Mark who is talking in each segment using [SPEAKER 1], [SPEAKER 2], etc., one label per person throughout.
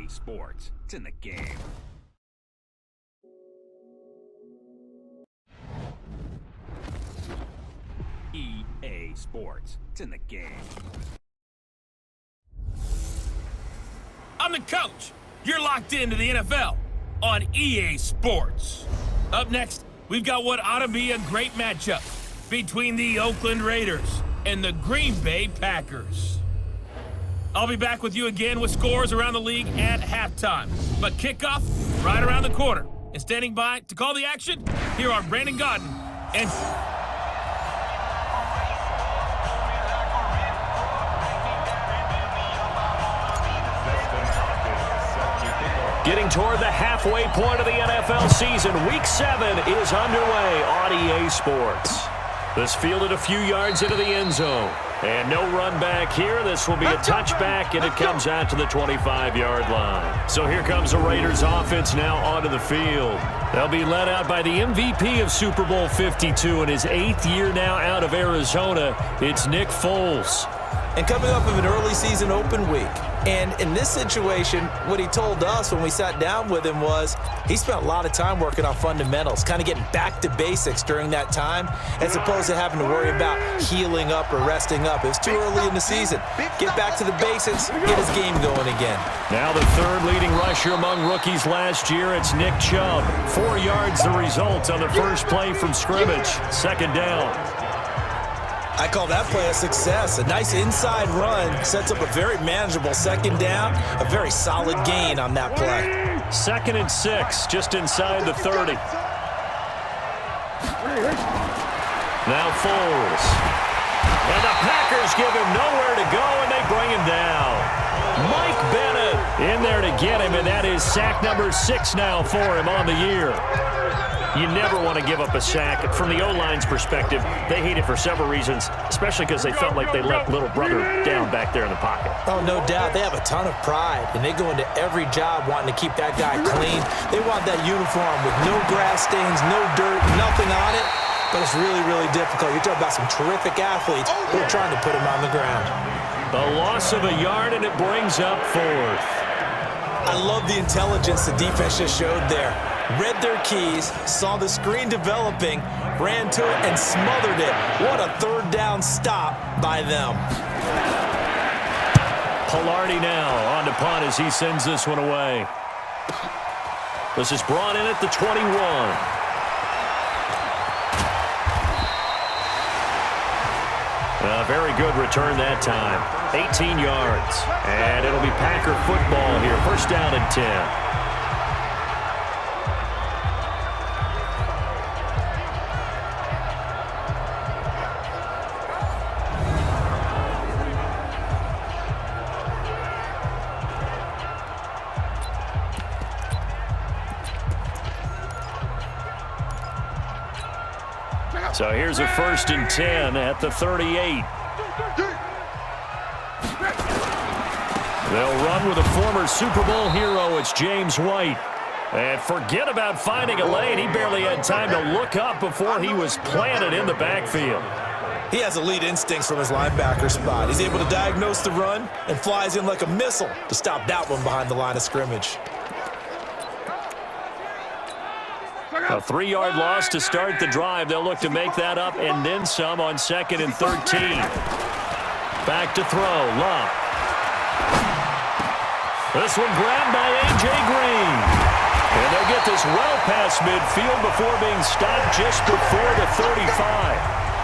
[SPEAKER 1] Sports. It's in the game. EA Sports. It's in the game.
[SPEAKER 2] I'm the coach. You're locked into the NFL on EA Sports. Up next, we've got what ought to be a great matchup between the Oakland Raiders and the Green Bay Packers. I'll be back with you again with scores around the league at halftime. But kickoff right around the corner. And standing by to call the action, here are Brandon Godden and...
[SPEAKER 3] Getting toward the halfway point of the NFL season, Week 7 is underway on EA Sports. This fielded a few yards into the end zone. And no run back here. This will be a touchback, and it comes out to the 25-yard line. So here comes the Raiders offense now onto the field. They'll be led out by the MVP of Super Bowl 52 in his 8th year now out of Arizona. It's Nick Foles.
[SPEAKER 4] And coming up of an early season open week. And in this situation, what he told us when we sat down with him was he spent a lot of time working on fundamentals, kind of getting back to basics during that time, as opposed to having to worry about healing up or resting up. It's too early in the season. Get back to the basics, get his game going again.
[SPEAKER 3] Now the third leading rusher among rookies last year, it's Nick Chubb. 4 yards the result on the first play from scrimmage. Second down.
[SPEAKER 4] I call that play a success. A nice inside run sets up a very manageable second down, a very solid gain on that play.
[SPEAKER 3] 2nd and 6, just inside the 30. Now Foles. And the Packers give him nowhere to go, and they bring him down. Mike Bennett in there to get him, and that is sack number 6 now for him on the year. You never want to give up a sack. From the O-line's perspective, they hate it for several reasons, especially because they felt like they let little brother down back there in the pocket.
[SPEAKER 4] Oh, no doubt. They have a ton of pride, and they go into every job wanting to keep that guy clean. They want that uniform with no grass stains, no dirt, nothing on it. But it's really, really difficult. You're talking about some terrific athletes who are trying to put him on the ground.
[SPEAKER 3] The loss of a yard, and it brings up 4th.
[SPEAKER 4] I love the intelligence the defense just showed there. Read their keys, saw the screen developing, ran to it, and smothered it. What a third down stop by them.
[SPEAKER 3] Pilardi now on to punt as he sends this one away. This is brought in at the 21. A very good return that time. 18 yards. And it'll be Packer football here. First down and 10. So here's a 1st and 10 at the 38. They'll run with a former Super Bowl hero. It's James White. And forget about finding a lane. He barely had time to look up before he was planted in the backfield.
[SPEAKER 4] He has elite instincts from his linebacker spot. He's able to diagnose the run and flies in like a missile to stop that one behind the line of scrimmage.
[SPEAKER 3] A 3-yard loss to start the drive. They'll look to make that up and then some on 2nd and 13. Back to throw. Love. This one grabbed by A.J. Green. And they'll get this well past midfield before being stopped just before the 35.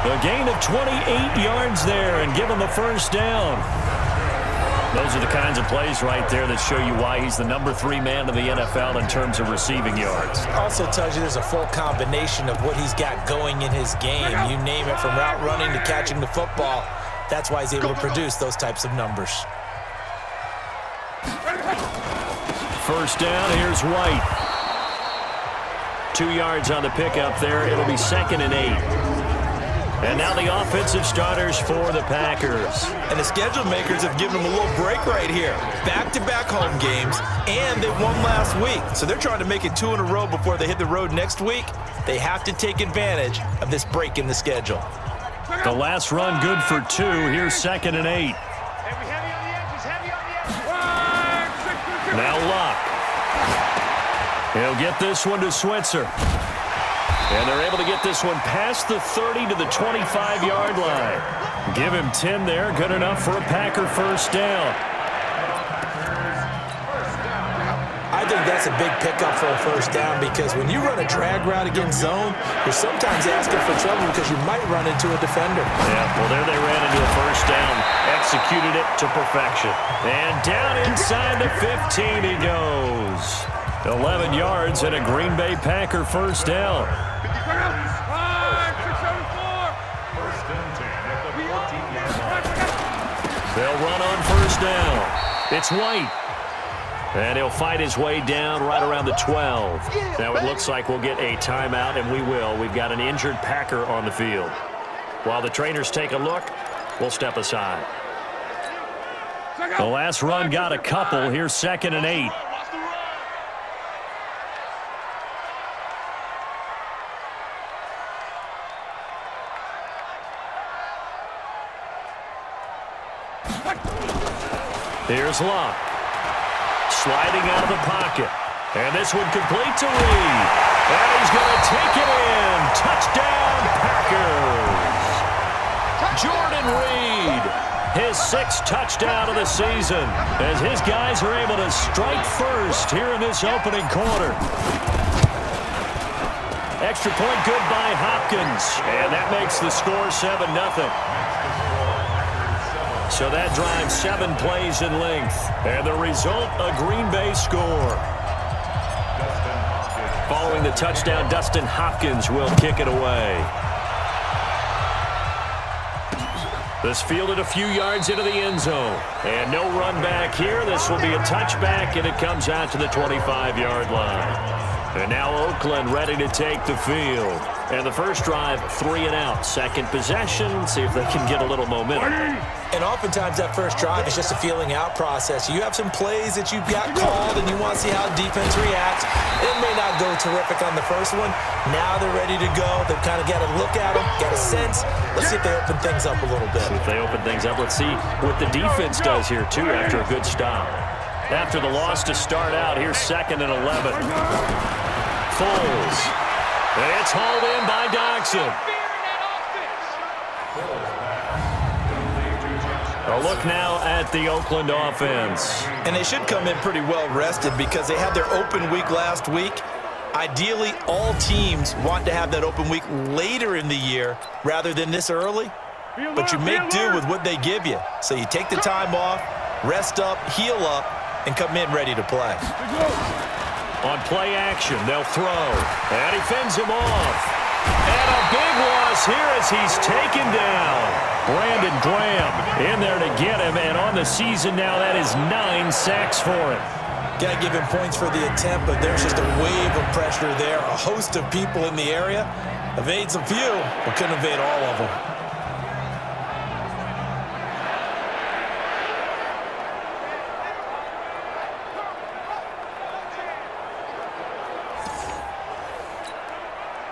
[SPEAKER 3] A gain of 28 yards there and give them the first down. Those are the kinds of plays right there that show you why he's the number 3 man in the NFL in terms of receiving yards.
[SPEAKER 4] Also tells you there's a full combination of what he's got going in his game. You name it, from route running to catching the football. That's why he's able to produce those types of numbers.
[SPEAKER 3] First down, here's White. 2 yards on the pickup there. It'll be 2nd and 8. And now the offensive starters for the Packers.
[SPEAKER 4] And the schedule makers have given them a little break right here. Back-to-back home games, and they won last week. So they're trying to make it 2 in a row before they hit the road next week. They have to take advantage of this break in the schedule.
[SPEAKER 3] The last run good for 2. Here's 2nd and 8. Now Love. He'll get this one to Switzer. And they're able to get this one past the 30 to the 25-yard line. Give him 10 there. Good enough for a Packer first down.
[SPEAKER 4] I think that's a big pickup for a first down because when you run a drag route against zone, you're sometimes asking for trouble because you might run into a defender.
[SPEAKER 3] Yeah, well, there they ran into a first down. Executed it to perfection. And down inside the 15 he goes. 11 yards and a Green Bay Packer first down. They'll run on first down. It's White. And he'll fight his way down right around the 12. Now it looks like we'll get a timeout, and we will. We've got an injured Packer on the field. While the trainers take a look, we'll step aside. The last run got a couple. Here's 2nd and 8. Here's Locke. Sliding out of the pocket. And this one complete to Reed. And he's going to take it in. Touchdown, Packers. Jordan Reed, his 6th touchdown of the season, as his guys are able to strike first here in this opening quarter. Extra point good by Hopkins. And that makes the score 7-0. So that drives 7 plays in length. And the result, a Green Bay score. Following the touchdown, Dustin Hopkins will kick it away. This fielded a few yards into the end zone. And no run back here. This will be a touchback, and it comes out to the 25-yard line. And now Oakland ready to take the field. And the first drive, 3 and out. Second possession, see if they can get a little momentum.
[SPEAKER 4] And oftentimes that first drive is just a feeling out process. You have some plays that you've got called and you want to see how defense reacts. It may not go terrific on the first one. Now they're ready to go. They've kind of got to look at them, get a sense. Let's see if they open things up a little bit.
[SPEAKER 3] See if they open things up. Let's see what the defense does here, too, after a good stop. After the loss to start out, here's 2nd and 11. Foles. And it's hauled in by Doxson. A look now at the Oakland offense.
[SPEAKER 4] And they should come in pretty well rested because they had their open week last week. Ideally, all teams want to have that open week later in the year rather than this early. But you make do with what they give you. So you take the time off, rest up, heal up, and come in ready to play.
[SPEAKER 3] On play action, they'll throw. And he fends him off. And a big loss here as he's taken down. Brandon Graham in there to get him. And on the season now, that is 9 sacks for him.
[SPEAKER 4] Got to give him points for the attempt, but there's just a wave of pressure there. A host of people in the area. Evades a few, but couldn't evade all of them.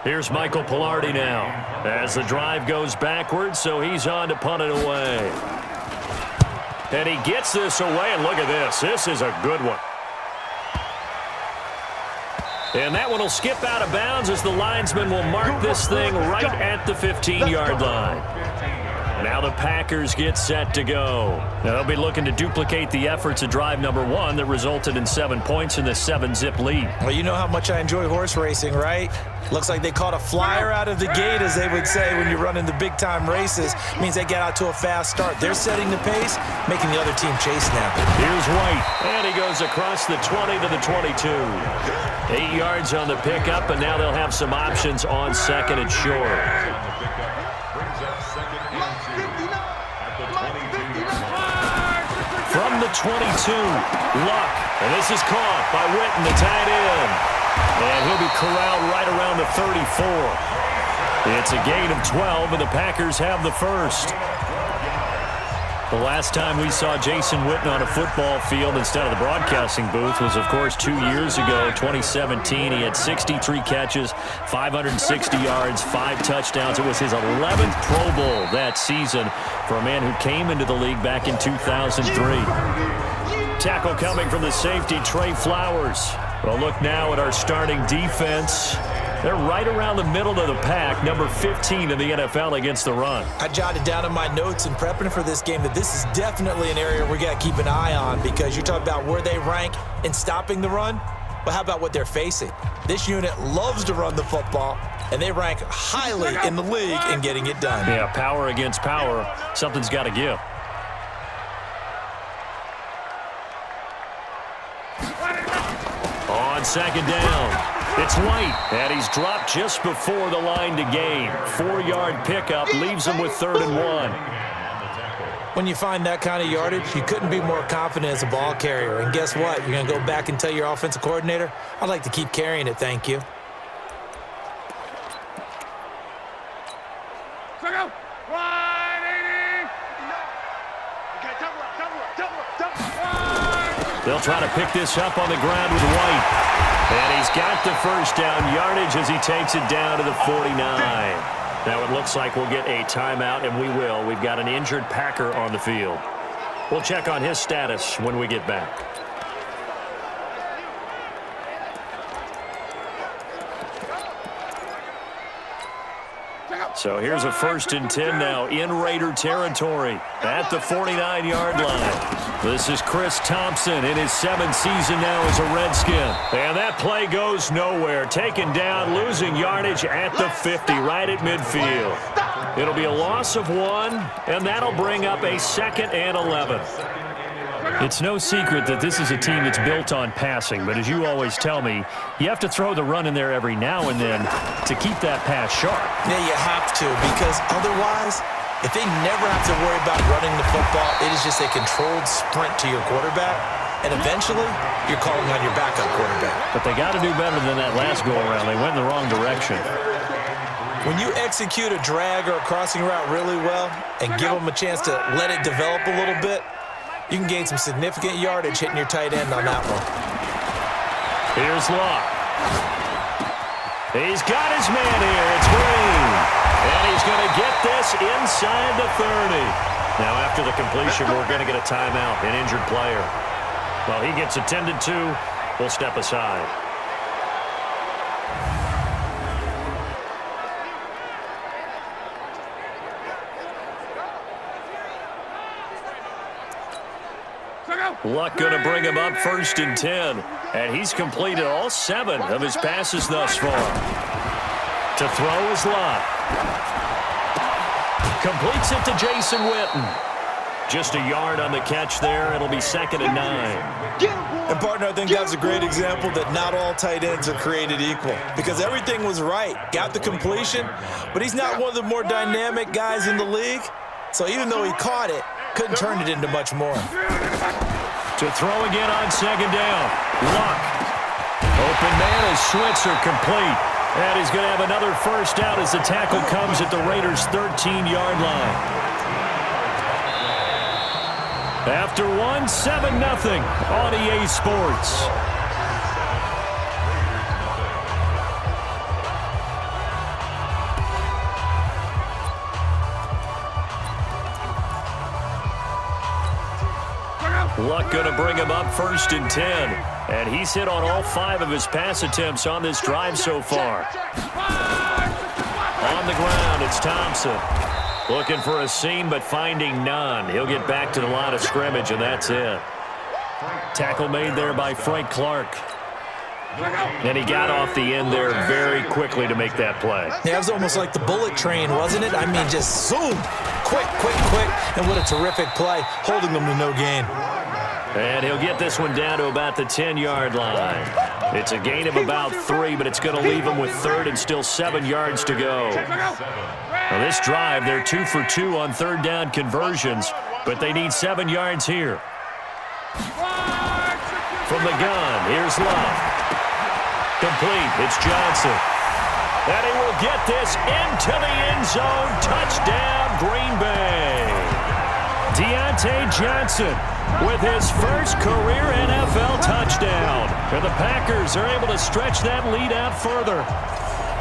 [SPEAKER 3] Here's Michael Pilardi now as the drive goes backwards, so he's on to punt it away. And he gets this away, and look at this. This is a good one. And that one will skip out of bounds as the linesman will mark this thing right at the 15-yard line. Now the Packers get set to go. Now they'll be looking to duplicate the efforts of drive number 1 that resulted in 7 points in the 7-zip lead.
[SPEAKER 4] Well, you know how much I enjoy horse racing, right? Looks like they caught a flyer out of the gate, as they would say when you're running the big-time races. It means they get out to a fast start. They're setting the pace, making the other team chase now.
[SPEAKER 3] Here's White, and he goes across the 20 to the 22. 8 yards on the pickup, and now they'll have some options on 2nd and short. From the 22, Luck, and this is caught by Witten, the tight end. And he'll be corralled right around the 34. It's a gain of 12, and the Packers have the first. The last time we saw Jason Witten on a football field instead of the broadcasting booth was, of course, 2 years ago, 2017. He had 63 catches, 560 yards, 5 touchdowns. It was his 11th Pro Bowl that season for a man who came into the league back in 2003. Tackle coming from the safety, Trey Flowers. Well, look now at our starting defense. They're right around the middle of the pack, number 15 in the NFL against the run.
[SPEAKER 4] I jotted down in my notes in prepping for this game that this is definitely an area we got to keep an eye on, because you're talking about where they rank in stopping the run. But how about what they're facing? This unit loves to run the football, and they rank highly in the league in getting it done.
[SPEAKER 3] Yeah, power against power. Something's got to give. On second down, it's White, and he's dropped just before the line to gain. 4-yard pickup leaves him with 3rd and 1.
[SPEAKER 4] When you find that kind of yardage, you couldn't be more confident as a ball carrier. And guess what? You're going to go back and tell your offensive coordinator, I'd like to keep carrying it, thank you.
[SPEAKER 3] They'll try to pick this up on the ground with White. And he's got the first down yardage as he takes it down to the 49. Now it looks like we'll get a timeout, and we will. We've got an injured Packer on the field. We'll check on his status when we get back. So here's a 1st and 10 now in Raider territory at the 49-yard line. This is Chris Thompson in his 7th season now as a Redskin. And that play goes nowhere. Taken down, losing yardage at the 50, right at midfield. It'll be a loss of 1, and that'll bring up a 2nd and 11. It's no secret that this is a team that's built on passing, but as you always tell me, you have to throw the run in there every now and then to keep that pass sharp.
[SPEAKER 4] Yeah, you have to, because otherwise, if they never have to worry about running the football, it is just a controlled sprint to your quarterback, and eventually, you're calling on your backup quarterback.
[SPEAKER 3] But they got to do better than that last go-around. They went in the wrong direction.
[SPEAKER 4] When you execute a drag or a crossing route really well and give them a chance to let it develop a little bit, you can gain some significant yardage hitting your tight end on that one.
[SPEAKER 3] Here's Locke. He's got his man here. It's Green. And he's going to get this inside the 30. Now, after the completion, we're going to get a timeout, an injured player. Well, he gets attended to. We'll step aside. Luck going to bring him up 1st and 10. And he's completed all 7 of his passes thus far. To throw is Luck. Completes it to Jason Witten. Just a yard on the catch there. It'll be 2nd and 9.
[SPEAKER 4] And, partner, I think that's a great example that not all tight ends are created equal, because everything was right. Got the completion, but he's not one of the more dynamic guys in the league. So even though he caught it, couldn't turn it into much more.
[SPEAKER 3] To throw again on 2nd down. Luck. Open man is Switzer, complete. And he's going to have another first down as the tackle comes at the Raiders' 13-yard line. After 1, 7-0 on EA Sports. Luck going to bring him up 1st and 10. And he's hit on all 5 of his pass attempts on this drive so far. On the ground, it's Thompson. Looking for a seam, but finding none. He'll get back to the line of scrimmage, and that's it. Tackle made there by Frank Clark. And he got off the end there very quickly to make that play.
[SPEAKER 4] Yeah, it was almost like the bullet train, wasn't it? I mean, just zoom. Quick, quick, quick. And what a terrific play, holding them to no gain.
[SPEAKER 3] And he'll get this one down to about the 10-yard line. It's a gain of about 3, but it's going to leave him with 3rd and still 7 yards to go. Now this drive, they're 2 for 2 on 3rd down conversions, but they need 7 yards here. From the gun, here's Love. Complete, it's Johnson. And he will get this into the end zone. Touchdown, Green Bay. Deontay Johnson with his first career NFL touchdown. And the Packers are able to stretch that lead out further.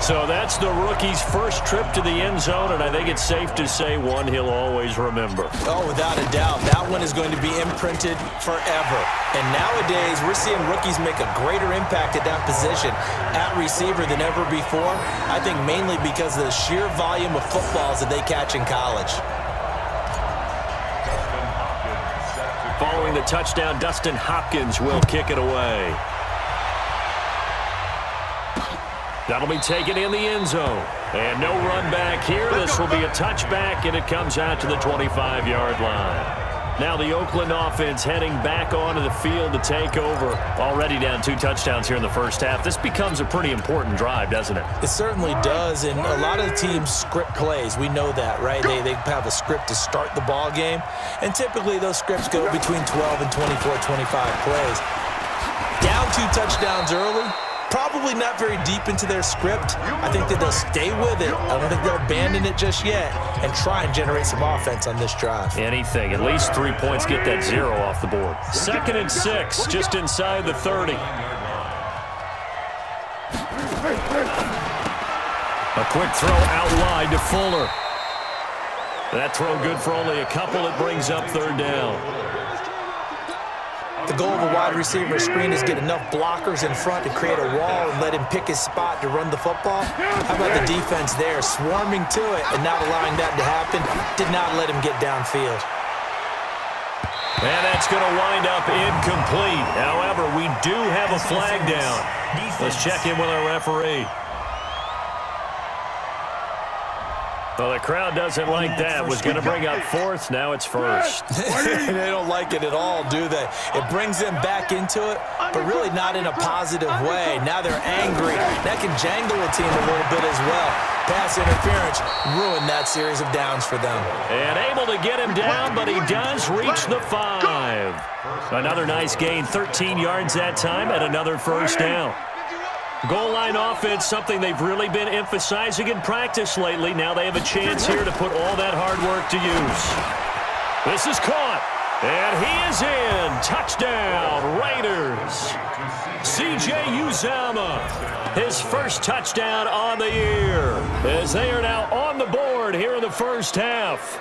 [SPEAKER 3] So that's the rookie's first trip to the end zone, and I think it's safe to say one he'll always remember.
[SPEAKER 4] Oh, without a doubt. That one is going to be imprinted forever. And nowadays, we're seeing rookies make a greater impact at that position at receiver than ever before. I think mainly because of the sheer volume of footballs that they catch in college.
[SPEAKER 3] Following the touchdown, Dustin Hopkins will kick it away. That'll be taken in the end zone. And no run back here. This will be a touchback, and it comes out to the 25-yard line. Now the Oakland offense heading back onto the field to take over. Already down 2 touchdowns here in the first half. This becomes a pretty important drive, doesn't it?
[SPEAKER 4] It certainly does, and a lot of the teams script plays. We know that, right? They have a script to start the ball game, and typically those scripts go between 12 and 24, 25 plays. Down 2 touchdowns early. Probably not very deep into their script. I think that they'll stay with it. I don't think they'll abandon it just yet and try and generate some offense on this drive.
[SPEAKER 3] Anything. At least 3 points, get that 0 off the board. 2nd and 6, just inside the 30. A quick throw out wide to Fuller. That throw good for only a couple. It brings up 3rd down.
[SPEAKER 4] The goal of a wide receiver screen is get enough blockers in front to create a wall and let him pick his spot to run the football. How about the defense there, swarming to it and not allowing that to happen? Did not let him get downfield.
[SPEAKER 3] And that's going to wind up incomplete. However, we do have a flag down. Let's check in with our referee. Well, the crowd doesn't like that. Was going to bring up 4th. Now it's 1st.
[SPEAKER 4] They don't like it at all, do they? It brings them back into it, but really not in a positive way. Now they're angry. That can jangle a team a little bit as well. Pass interference ruined that series of downs for them.
[SPEAKER 3] And able to get him down, but he does reach the 5. Another nice gain, 13 yards that time, and another 1st down. Goal line offense, something they've really been emphasizing in practice lately. Now they have a chance here to put all that hard work to use. This is caught, and he is in. Touchdown, Raiders. C.J. Uzomah, his first touchdown on the year, as they are now on the board here in the first half.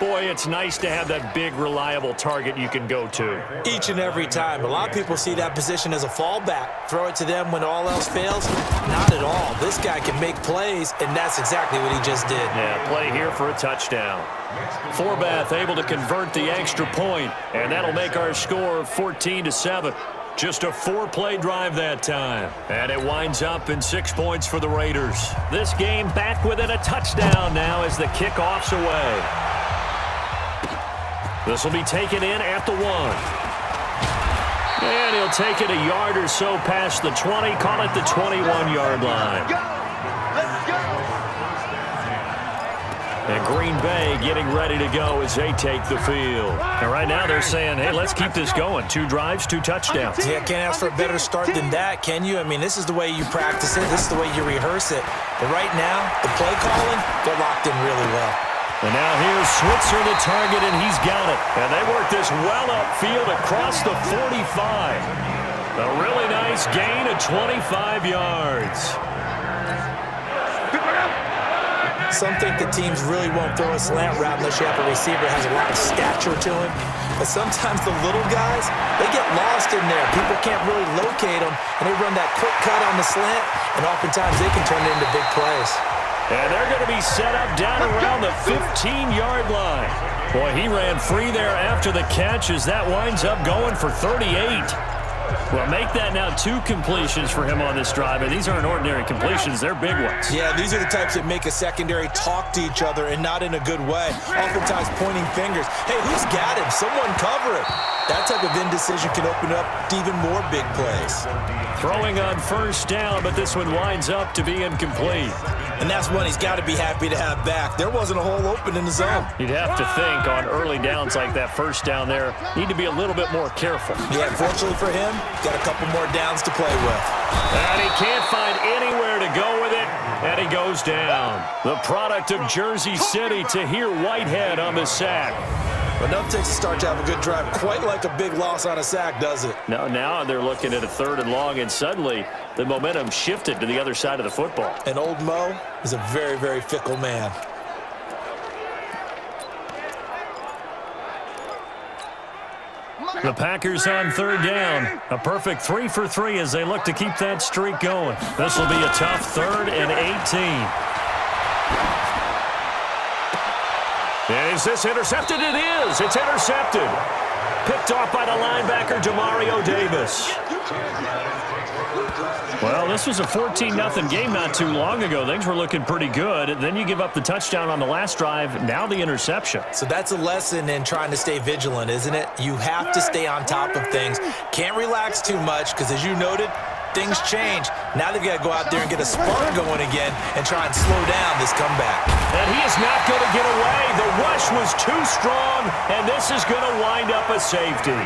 [SPEAKER 3] Boy, it's nice to have that big, reliable target you can go to.
[SPEAKER 4] Each and every time. A lot of people see that position as a fallback. Throw it to them when all else fails. Not at all. This guy can make plays, and that's exactly what he just did.
[SPEAKER 3] Yeah, play here for a touchdown. Forbath able to convert the extra point, and that'll make our score 14-7. Just a 4-play drive that time. And it winds up in 6 points for the Raiders. This game back within a touchdown now as the kickoff's away. This will be taken in at the 1. And he'll take it a yard or so past the 20, call it the 21-yard line. And Green Bay getting ready to go as they take the field. And right now they're saying, hey, let's keep this going. 2 drives, 2 touchdowns.
[SPEAKER 4] Yeah, can't ask for a better start than that, can you? I mean, this is the way you practice it. This is the way you rehearse it. But right now, the play calling, they're locked in really well.
[SPEAKER 3] And now here's Switzer, the target, and he's got it. And they work this well upfield across the 45. A really nice gain of 25 yards.
[SPEAKER 4] Some think the teams really won't throw a slant route unless you have a receiver that has a lot of stature to him. But sometimes the little guys, they get lost in there. People can't really locate them, and they run that quick cut on the slant, and oftentimes they can turn it into big plays.
[SPEAKER 3] And they're going to be set up down around the 15-yard line. Boy, he ran free there after the catch as that winds up going for 38. Well, make that now 2 completions for him on this drive. And these aren't ordinary completions. They're big ones.
[SPEAKER 4] Yeah, these are the types that make a secondary talk to each other and not in a good way. Oftentimes pointing fingers. Hey, who's got him? Someone cover it. That type of indecision can open up to even more big plays.
[SPEAKER 3] Throwing on 1st down, but this one winds up to be incomplete.
[SPEAKER 4] And that's one he's got to be happy to have back. There wasn't a hole open in the zone.
[SPEAKER 3] You'd have to think on early downs like that 1st down there, need to be a little bit more careful.
[SPEAKER 4] Yeah, fortunately for him, got a couple more downs to play with.
[SPEAKER 3] And he can't find anywhere to go with it, and he goes down. The product of Jersey City, Tahir Whitehead on the sack.
[SPEAKER 4] Enough takes to start to have a good drive. Quite like a big loss on a sack, does it?
[SPEAKER 3] No, now they're looking at a 3rd and long, and suddenly the momentum shifted to the other side of the football.
[SPEAKER 4] And old Mo is a very, very fickle man.
[SPEAKER 3] The Packers on 3rd down. A perfect 3 for 3 as they look to keep that streak going. This will be a tough 3rd and 18. And is this intercepted? It is. It's intercepted. Picked off by the linebacker, Demario Davis. Well, this was a 14-0 game not too long ago. Things were looking pretty good. Then you give up the touchdown on the last drive. Now the interception.
[SPEAKER 4] So that's a lesson in trying to stay vigilant, isn't it? You have to stay on top of things. Can't relax too much because, as you noted, things change. Now they've got to go out there and get a spark going again and try and slow down this comeback.
[SPEAKER 3] And he is not going to get away. The rush was too strong, and this is going to wind up a safety.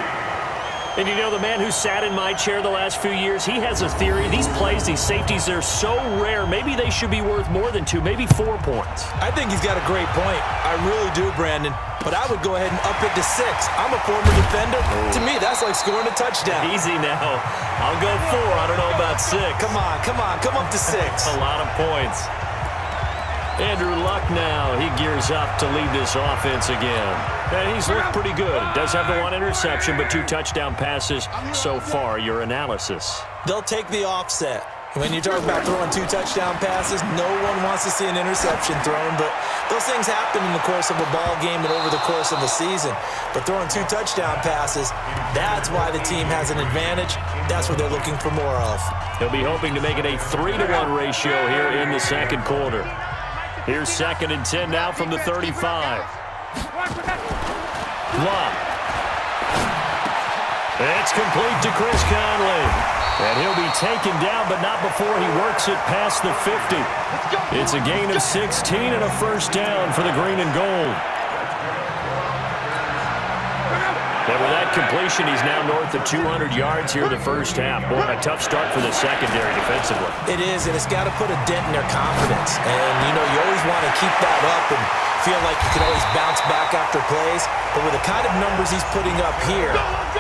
[SPEAKER 3] And you know, the man who sat in my chair the last few years, he has a theory. These plays, these safeties, they're so rare. Maybe they should be worth more than 2, maybe 4 points.
[SPEAKER 4] I think he's got a great point. I really do, Brandon. But I would go ahead and up it to 6. I'm a former defender. To me, that's like scoring a touchdown.
[SPEAKER 3] Easy now. I'll go 4. I don't know about 6.
[SPEAKER 4] Come on. Come up to 6.
[SPEAKER 3] A lot of points. Andrew Luck now. He gears up to lead this offense again. And he's looked pretty good. Does have the 1 interception, but 2 touchdown passes so far. Your analysis.
[SPEAKER 4] They'll take the offset. When you talk about throwing 2 touchdown passes, no one wants to see an interception thrown, but those things happen in the course of a ball game and over the course of a season. But throwing 2 touchdown passes, that's why the team has an advantage. That's what they're looking for more of.
[SPEAKER 3] He'll be hoping to make it a 3-to-1 ratio here in the second quarter. Here's 2nd and 10 now from the 35. Luck. It's complete to Chris Conley. And he'll be taken down, but not before he works it past the 50. It's a gain of 16 and a first down for the green and gold. And with that completion, he's now north of 200 yards here in the first half. Boy, a tough start for the secondary defensively.
[SPEAKER 4] It is, and it's got to put a dent in their confidence. And, you know, you always want to keep that up and feel like you can always bounce back after plays. But with the kind of numbers he's putting up here,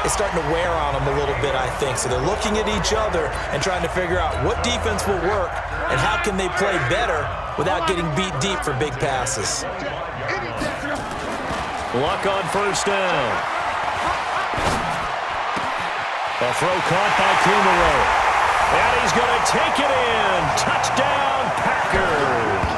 [SPEAKER 4] it's starting to wear on them a little bit, I think. So they're looking at each other and trying to figure out what defense will work and how can they play better without getting beat deep for big passes.
[SPEAKER 3] Luck on first down. A throw caught by Kumaro. And he's going to take it in. Touchdown, Packers.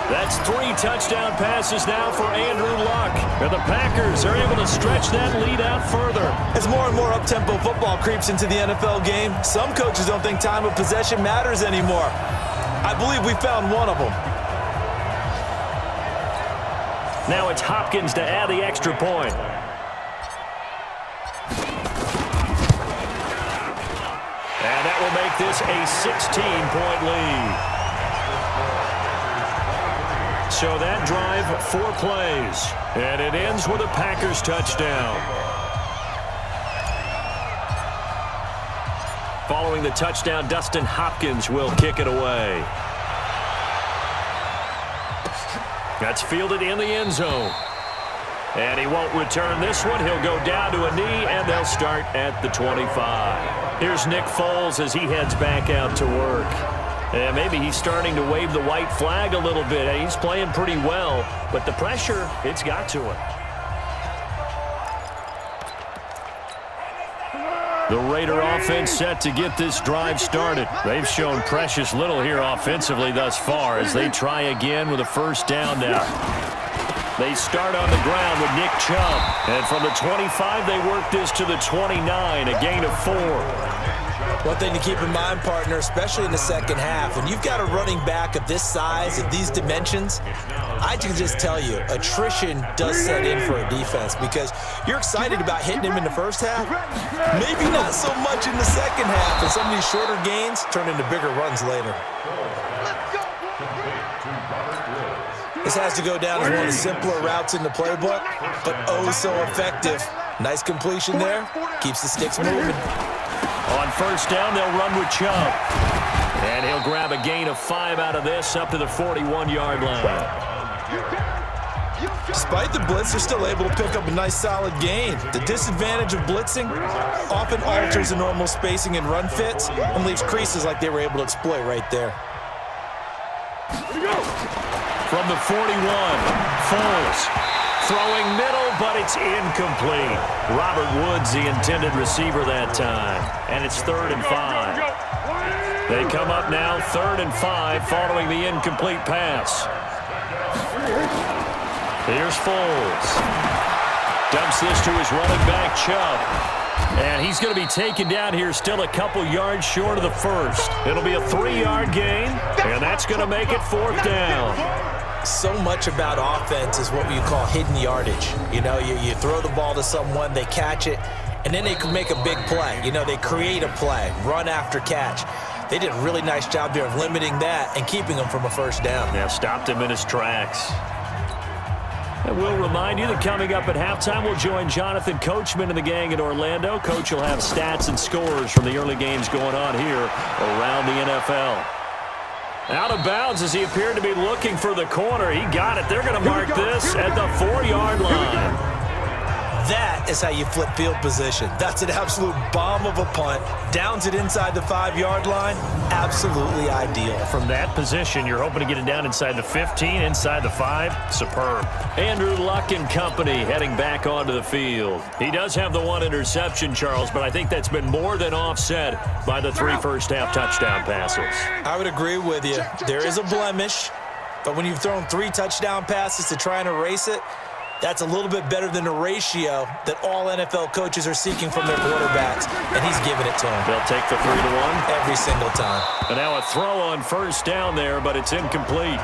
[SPEAKER 3] That's 3 touchdown passes now for Andrew Luck. And the Packers are able to stretch that lead out further.
[SPEAKER 4] As more and more up-tempo football creeps into the NFL game, some coaches don't think time of possession matters anymore. I believe we found one of them.
[SPEAKER 3] Now it's Hopkins to add the extra point. And that will make this a 16-point lead. So that drive, 4 plays. And it ends with a Packers touchdown. Following the touchdown, Dustin Hopkins will kick it away. That's fielded in the end zone. And he won't return this one. He'll go down to a knee, and they'll start at the 25. Here's Nick Foles as he heads back out to work. And maybe he's starting to wave the white flag a little bit. He's playing pretty well, but the pressure, it's got to him. The Raider offense set to get this drive started. They've shown precious little here offensively thus far as they try again with a first down now. They start on the ground with Nick Chubb. And from the 25, they work this to the 29, a gain of 4.
[SPEAKER 4] One thing to keep in mind, partner, especially in the second half, when you've got a running back of this size, of these dimensions, I can just tell you, attrition does set in for a defense because you're excited about hitting him in the first half, maybe not so much in the second half, and some of these shorter gains turn into bigger runs later. This has to go down as one of the simpler routes in the playbook, but oh so effective. Nice completion there, keeps the sticks moving.
[SPEAKER 3] On first down, they'll run with Chubb. And he'll grab a gain of 5 out of this up to the 41-yard line.
[SPEAKER 4] Despite the blitz, they're still able to pick up a nice solid gain. The disadvantage of blitzing often alters the normal spacing and run fits and leaves creases like they were able to exploit right there.
[SPEAKER 3] From the 41, Foles throwing middle, but it's incomplete. Robert Woods, the intended receiver that time, and it's 3rd and 5. They come up now 3rd and 5 following the incomplete pass. Here's Foles. Dumps this to his running back, Chubb. And he's going to be taken down here still a couple yards short of the first. It'll be a 3-yard gain, and that's going to make it 4th down.
[SPEAKER 4] So much about offense is what you call hidden yardage. You know, you throw the ball to someone, they catch it, and then they can make a big play. You know, they create a play, run after catch. They did a really nice job there of limiting that and keeping him from a first down.
[SPEAKER 3] Yeah, stopped him in his tracks. And we'll remind you that coming up at halftime, we'll join Jonathan Coachman and the gang in Orlando. Coach will have stats and scores from the early games going on here around the NFL. Out of bounds as he appeared to be looking for the corner. He got it. They're going to mark this at the 4-yard line.
[SPEAKER 4] That is how you flip field position. That's an absolute bomb of a punt. Downs it inside the 5-yard line. Absolutely ideal.
[SPEAKER 3] From that position, you're hoping to get it down inside the 15, inside the 5. Superb. Andrew Luck and company heading back onto the field. He does have the 1 interception, Charles, but I think that's been more than offset by the 3 first-half touchdown passes.
[SPEAKER 4] I would agree with you. There is a blemish, but when you've thrown 3 touchdown passes to try and erase it, that's a little bit better than the ratio that all NFL coaches are seeking from their quarterbacks, and he's giving it to them.
[SPEAKER 3] They'll take the 3-1.
[SPEAKER 4] Every single time.
[SPEAKER 3] And now a throw on first down there, but it's incomplete.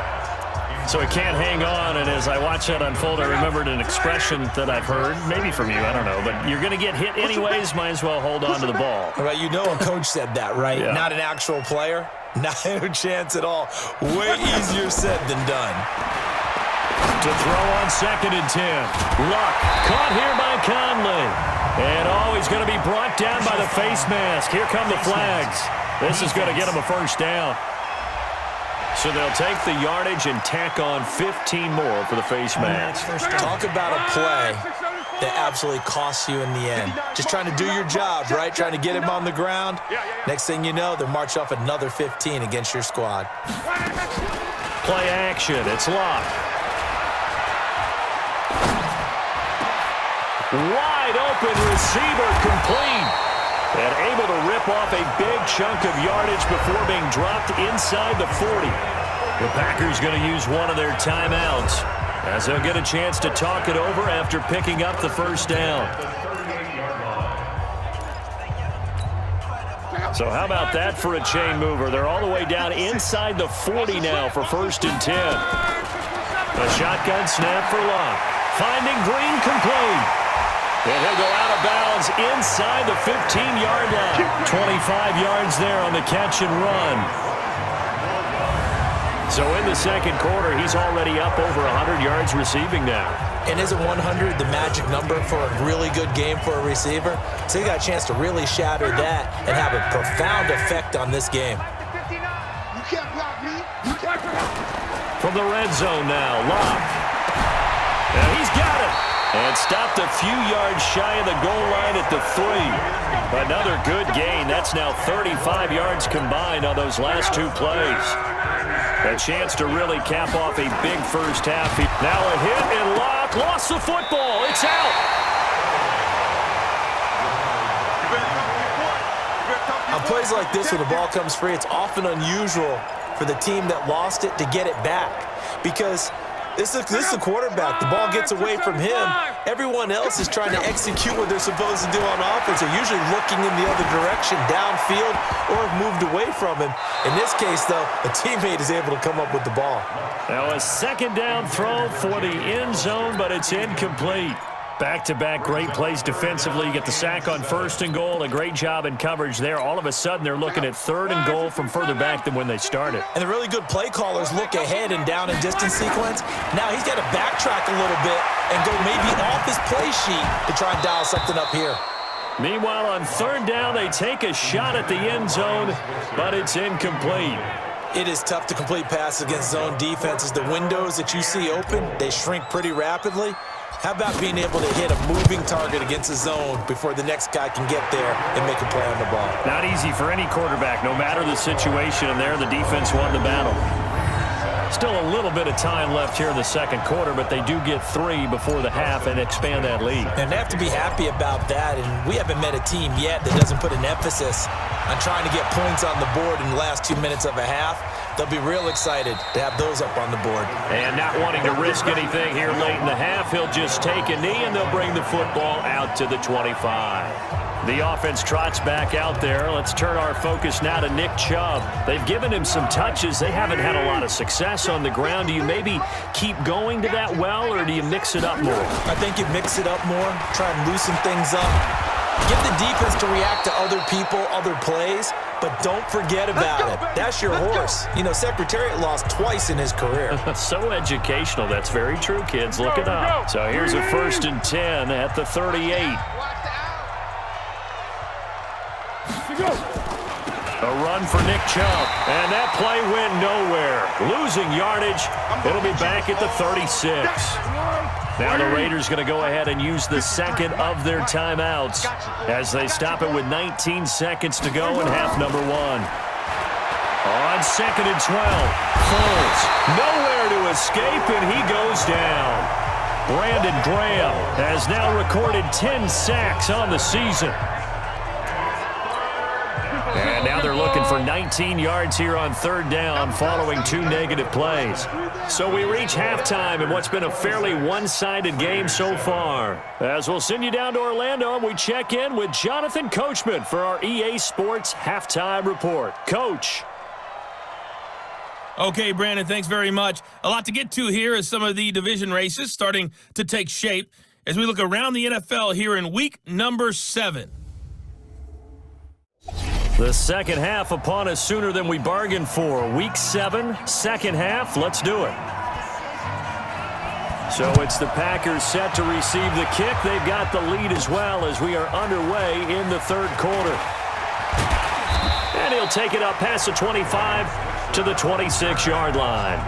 [SPEAKER 3] So he can't hang on, and as I watch that unfold, I remembered an expression that I've heard, maybe from you, I don't know, but you're going to get hit anyways, might as well hold on to the ball.
[SPEAKER 4] Right, you know a coach said that, right?
[SPEAKER 3] Yeah.
[SPEAKER 4] Not an actual player? Not a chance at all. Way easier said than done.
[SPEAKER 3] To throw on 2nd and 10. Luck caught here by Conley. And he's going to be brought down by the face mask. Here come the flags. This is going to get him a first down. So they'll take the yardage and tack on 15 more for the face mask.
[SPEAKER 4] Talk about a play that absolutely costs you in the end. Just trying to do your job, right? Trying to get him on the ground. Next thing you know, they'll march off another 15 against your squad.
[SPEAKER 3] Play action. It's Luck. Wide open receiver complete. And able to rip off a big chunk of yardage before being dropped inside the 40. The Packers going to use one of their timeouts as they'll get a chance to talk it over after picking up the first down. So how about that for a chain mover? They're all the way down inside the 40 now for 1st and 10. A shotgun snap for Luck. Finding Green complete. And he'll go out of bounds inside the 15-yard line. 25 yards there on the catch and run. So in the second quarter, he's already up over 100 yards receiving now.
[SPEAKER 4] And isn't 100 the magic number for a really good game for a receiver? So he got a chance to really shatter that and have a profound effect on this game.
[SPEAKER 3] From the red zone now, Luck. And he's got it. And stopped a few yards shy of the goal line at the 3. Another good gain. That's now 35 yards combined on those last 2 plays. A chance to really cap off a big first half. Now a hit, and Luck lost the football. It's out.
[SPEAKER 4] On plays like this where the ball comes free, it's often unusual for the team that lost it to get it back. Because this is the quarterback. The ball gets away from him. Everyone else is trying to execute what they're supposed to do on offense. They're usually looking in the other direction, downfield, or have moved away from him. In this case, though, a teammate is able to come up with the ball.
[SPEAKER 3] Now a second down throw for the end zone, but it's incomplete. Back-to-back great plays defensively. You get the sack on 1st and goal. A great job in coverage there. All of a sudden, they're looking at 3rd and goal from further back than when they started.
[SPEAKER 4] And the really good play callers look ahead and down and distance sequence. Now he's got to backtrack a little bit and go maybe off his play sheet to try and dial something up here.
[SPEAKER 3] Meanwhile, on 3rd down, they take a shot at the end zone, but it's incomplete.
[SPEAKER 4] It is tough to complete passes against zone defenses. The windows that you see open, they shrink pretty rapidly. How about being able to hit a moving target against a zone before the next guy can get there and make a play on the ball?
[SPEAKER 3] Not easy for any quarterback, no matter the situation, and there the defense won the battle. Still a little bit of time left here in the second quarter, but they do get 3 before the half and expand that lead.
[SPEAKER 4] And they have to be happy about that, and we haven't met a team yet that doesn't put an emphasis on trying to get points on the board in the last 2 minutes of a half. They'll be real excited to have those up on the board.
[SPEAKER 3] And not wanting to risk anything here late in the half, he'll just take a knee, and they'll bring the football out to the 25. The offense trots back out there. Let's turn our focus now to Nick Chubb. They've given him some touches. They haven't had a lot of success on the ground. Do you maybe keep going to that well, or do you mix it up more?
[SPEAKER 4] I think you mix it up more, try and loosen things up. Get the defense to react to other people, other plays, but don't forget about it. That's your horse. You know, Secretariat lost twice in his career.
[SPEAKER 3] So educational. That's very true, kids. Look it up. So here's a 1st and 10 at the 38. A run for Nick Chubb, and that play went nowhere. Losing yardage. It'll be back at the 36. Now the Raiders going to go ahead and use the second of their timeouts as they stop it with 19 seconds to go in half number 1. On 2nd and 12, Foles nowhere to escape, and he goes down. Brandon Graham has now recorded 10 sacks on the season. And now they're looking for 19 yards here on 3rd down following 2 negative plays. So we reach halftime in what's been a fairly one-sided game so far. As we'll send you down to Orlando, and we check in with Jonathan Coachman for our EA Sports Halftime Report. Coach.
[SPEAKER 2] Okay, Brandon, thanks very much. A lot to get to here as some of the division races starting to take shape as we look around the NFL here in week number 7.
[SPEAKER 3] The second half upon us sooner than we bargained for. Week 7, second half. Let's do it. So it's the Packers set to receive the kick. They've got the lead as well as we are underway in the 3rd quarter. And he'll take it up past the 25 to the 26-yard line.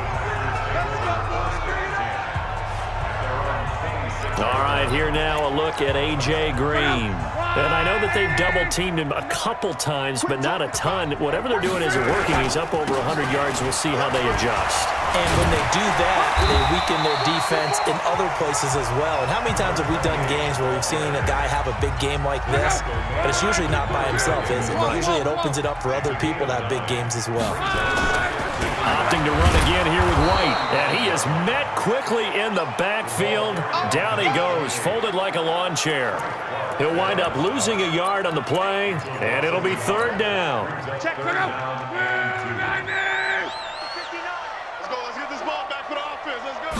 [SPEAKER 3] All right, here now a look at A.J. Green. And I know that they've double-teamed him a couple times, but not a ton. Whatever they're doing isn't working. He's up over 100 yards. We'll see how they adjust.
[SPEAKER 4] And when they do that, they weaken their defense in other places as well. And how many times have we done games where we've seen a guy have a big game like this, but it's usually not by himself, is it? Usually it opens it up for other people to have big games as well.
[SPEAKER 3] Opting to run again here with White. And he is met quickly in the backfield. Down he goes, folded like a lawn chair. He'll wind up losing a yard on the play, and it'll be 3rd down.
[SPEAKER 5] Check, let's go. Let's get this ball back for the offense. Let's go.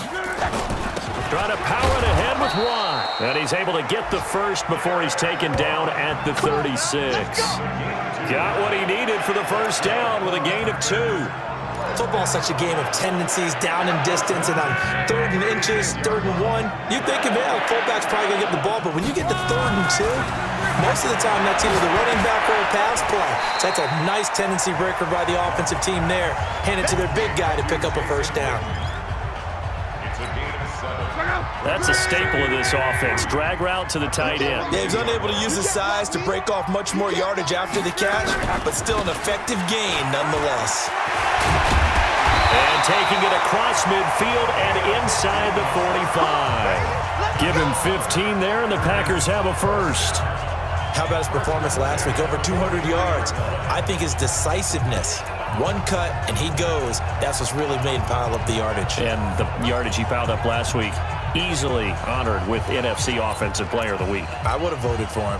[SPEAKER 3] Trying to power it ahead with Watt. And he's able to get the first before he's taken down at the 36. Got what he needed for the 1st down with a gain of 2.
[SPEAKER 4] Football's such a game of tendencies, down and distance, and on 3rd and inches, 3rd and 1, you think of it, fullback's probably going to get the ball, but when you get to 3rd and 2, most of the time that's either the running back or a pass play. So that's a nice tendency breaker by the offensive team there. Hand it to their big guy to pick up a 1st down.
[SPEAKER 3] That's a staple of this offense. Drag route to the tight end.
[SPEAKER 4] Yeah, he's unable to use his size to break off much more yardage after the catch, but still an effective gain nonetheless.
[SPEAKER 3] And taking it across midfield and inside the 45. Give him 15 there, and the Packers have a 1st.
[SPEAKER 4] How about his performance last week? Over 200 yards. I think his decisiveness. One cut, and he goes. That's what's really made him pile up the yardage.
[SPEAKER 3] And the yardage he piled up last week, easily honored with NFC Offensive Player of the Week.
[SPEAKER 4] I would have voted for him.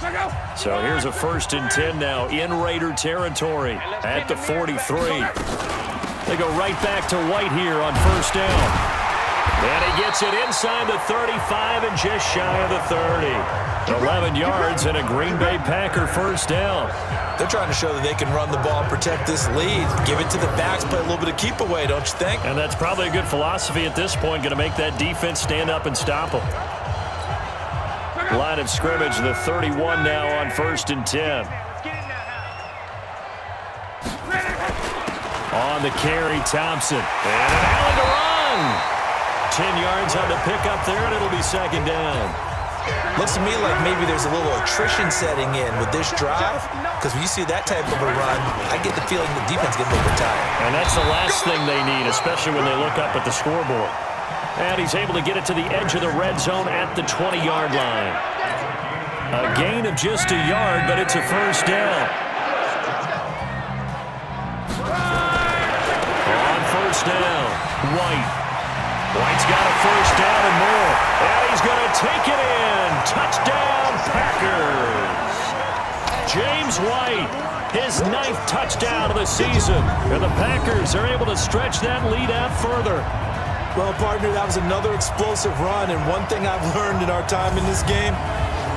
[SPEAKER 3] So here's a 1st and 10 now in Raider territory at the 43. They go right back to White here on 1st down. And he gets it inside the 35 and just shy of the 30. 11 yards and a Green Bay Packer 1st down.
[SPEAKER 4] They're trying to show that they can run the ball, protect this lead, give it to the backs, play a little bit of keep away, don't you think?
[SPEAKER 3] And that's probably a good philosophy at this point, going to make that defense stand up and stop them. Line of scrimmage, the 31 now on 1st and 10. On the carry, Thompson. And an alley to run. 10 yards on the pickup there, and it'll be second down.
[SPEAKER 4] Looks to me like maybe there's a little attrition setting in with this drive, because when you see that type of a run, I get the feeling the defense gets a little bit tired.
[SPEAKER 3] And that's the last thing they need, especially when they look up at the scoreboard. And he's able to get it to the edge of the red zone at the 20-yard line. A gain of just a yard, but it's a first down. On first down, White's got a first down and more. And he's going to take it in. Touchdown, Packers. James White, his 9th touchdown of the season. And the Packers are able to stretch that lead out further.
[SPEAKER 4] Well, partner, that was another explosive run. And one thing I've learned in our time in this game,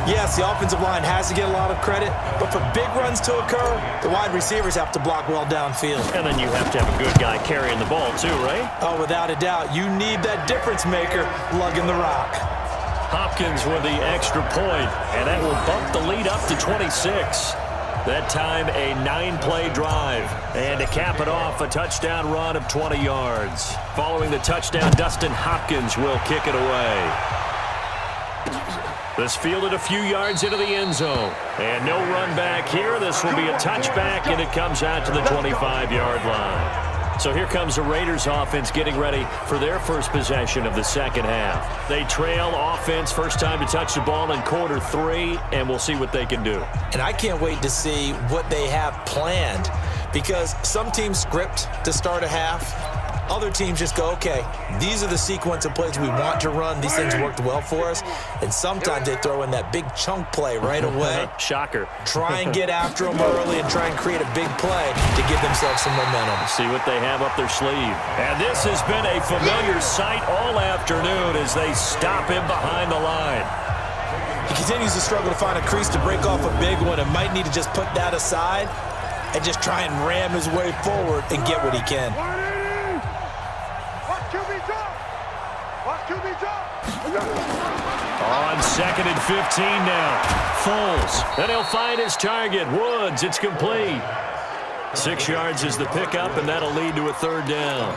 [SPEAKER 4] yes, the offensive line has to get a lot of credit, but for big runs to occur, the wide receivers have to block well downfield.
[SPEAKER 3] And then you have to have a good guy carrying the ball too, right?
[SPEAKER 4] Oh, without a doubt. You need that difference maker lugging the rock.
[SPEAKER 3] Hopkins with the extra point, and that will bump the lead up to 26. That time, a 9-play drive. And to cap it off, a touchdown run of 20 yards. Following the touchdown, Dustin Hopkins will kick it away. This fielded a few yards into the end zone. And no run back here. This will be a touchback, and it comes out to the 25-yard line. So here comes the Raiders offense getting ready for their first possession of the second half. They trail offense, first time to touch the ball in quarter 3, and we'll see what they can do.
[SPEAKER 4] And I can't wait to see what they have planned, because some teams script to start a half. Other teams just go, okay, these are the sequence of plays we want to run. These things worked well for us. And sometimes they throw in that big chunk play right away.
[SPEAKER 3] Shocker.
[SPEAKER 4] Try and get after them early and try and create a big play to give themselves some momentum.
[SPEAKER 3] See what they have up their sleeve. And this has been a familiar sight all afternoon as they stop him behind the line.
[SPEAKER 4] He continues to struggle to find a crease to break off a big one and might need to just put that aside and just try and ram his way forward and get what he can.
[SPEAKER 3] On 2nd and 15 now. Foles. Then he'll find his target. Woods. It's complete. 6 yards is the pickup, and that'll lead to a third down.